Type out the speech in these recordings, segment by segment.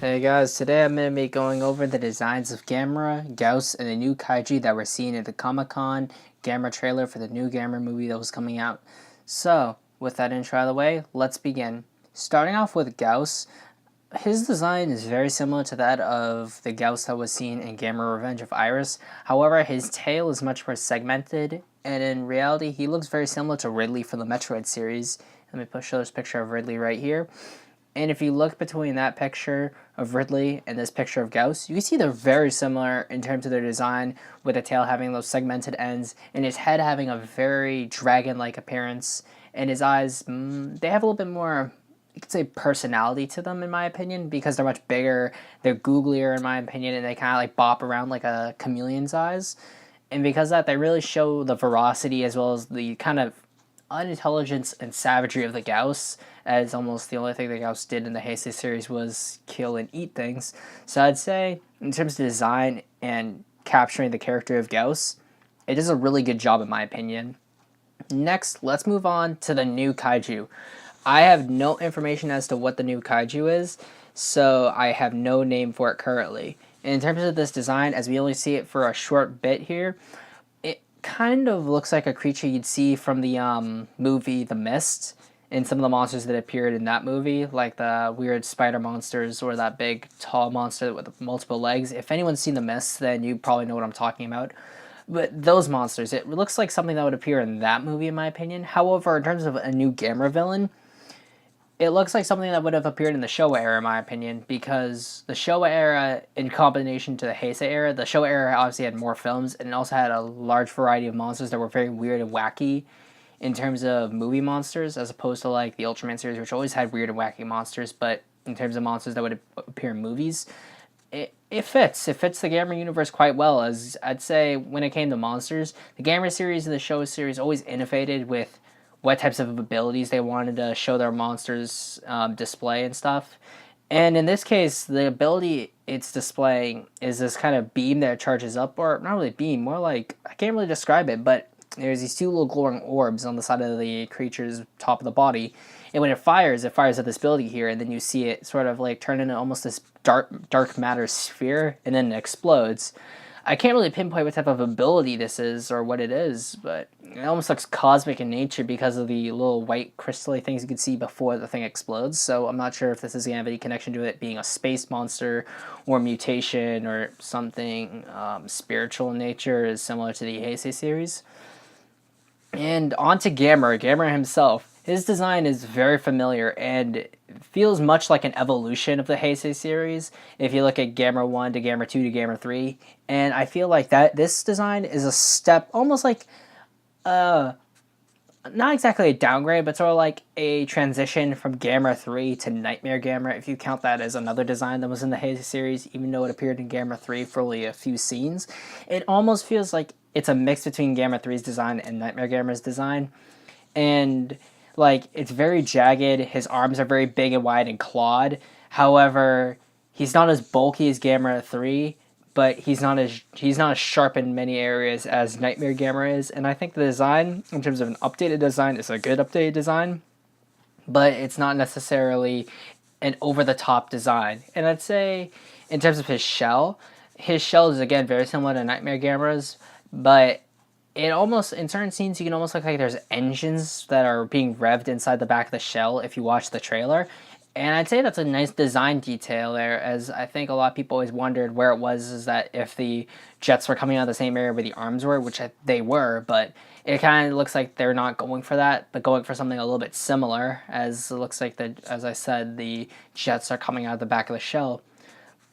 Hey guys, today I'm going to be going over the designs of Gamera, Gauss, and the new Kaiju that we're seeing at the Comic-Con Gamera trailer for the new Gamera movie that was coming out. So, with that intro out of the way, let's begin. Starting off with Gauss, his design is very similar to that of the Gauss that was seen in Gamera Revenge of Iris. However, his tail is much more segmented, and in reality, he looks very similar to Ridley from the Metroid series. Let me show this picture of Ridley right here. And if you look between that picture of Ridley and this picture of Gauss, you can see they're very similar in terms of their design, with the tail having those segmented ends and his head having a very dragon-like appearance, and his eyes, they have a little bit more, you could say, personality to them in my opinion, because they're much bigger, they're googlier in my opinion, and they kind of like bop around like a chameleon's eyes. And because of that, they really show the ferocity as well as the kind of unintelligence and savagery of the Gauss, as almost the only thing the Gauss did in the Heisei series was kill and eat things. So I'd say, in terms of design and capturing the character of Gauss, it does a really good job in my opinion. Next, let's move on to the new Kaiju. I have no information as to what the new Kaiju is, so I have no name for it currently. In terms of this design, as we only see it for a short bit here, kind of looks like a creature you'd see from the movie The Mist, and some of the monsters that appeared in that movie, like the weird spider monsters or that big tall monster with multiple legs. If anyone's seen The Mist, then you probably know what I'm talking about. But those monsters, it looks like something that would appear in that movie in my opinion. However, in terms of a new Gamera villain, it looks like something that would have appeared in the Showa era, in my opinion, because the Showa era, in combination to the Heisei era, the Showa era obviously had more films, and it also had a large variety of monsters that were very weird and wacky in terms of movie monsters, as opposed to like the Ultraman series, which always had weird and wacky monsters, but in terms of monsters that would appear in movies, it fits the Gamera universe quite well. As I'd say, when it came to monsters, the Gamera series and the Showa series always innovated with what types of abilities they wanted to show their monsters display and stuff. And in this case, the ability it's displaying is this kind of beam that charges up, or not really beam, more like, I can't really describe it, but there's these two little glowing orbs on the side of the creature's top of the body. And when it fires at this ability here, and then you see it sort of like turn into almost this dark matter sphere, and then it explodes. I can't really pinpoint what type of ability this is or what it is, but it almost looks cosmic in nature because of the little white crystal things you can see before the thing explodes. So I'm not sure if this is going to have any connection to it being a space monster or mutation or something spiritual in nature, is similar to the Heisei series. And on to Gamera himself. His design is very familiar and feels much like an evolution of the Heisei series. If you look at Gamera 1 to Gamera 2 to Gamera 3, and I feel like that this design is a step, almost like, not exactly a downgrade, but sort of like a transition from Gamera 3 to Nightmare Gamera, if you count that as another design that was in the Heisei series, even though it appeared in Gamera 3 for only a few scenes. It almost feels like it's a mix between Gamera 3's design and Nightmare Gamera's design. And like, it's very jagged, his arms are very big and wide and clawed. However, he's not as bulky as Gamera 3, but he's not as sharp in many areas as Nightmare Gamera is. And I think the design, in terms of an updated design, is a good updated design, but it's not necessarily an over-the-top design. And I'd say, in terms of his shell is again very similar to Nightmare Gamera's, but it almost, in certain scenes, you can almost look like there's engines that are being revved inside the back of the shell if you watch the trailer. And I'd say that's a nice design detail there, as I think a lot of people always wondered where it was, is that if the jets were coming out of the same area where the arms were, which they were, but it kind of looks like they're not going for that, but going for something a little bit similar, as it looks like, as I said, the jets are coming out of the back of the shell.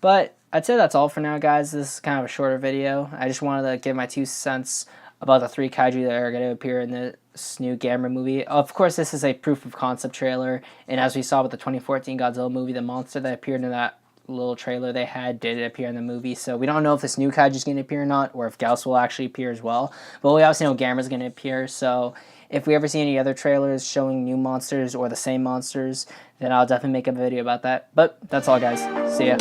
But I'd say that's all for now, guys. This is kind of a shorter video. I just wanted to give my 2 cents about the 3 Kaiju that are going to appear in this new Gamera movie. Of course, this is a proof of concept trailer, and as we saw with the 2014 Godzilla movie, the monster that appeared in that little trailer they had did appear in the movie, so we don't know if this new Kaiju is going to appear or not, or if Gauss will actually appear as well, but we obviously know Gamera's going to appear. So if we ever see any other trailers showing new monsters or the same monsters, then I'll definitely make a video about that. But that's all, guys. See ya.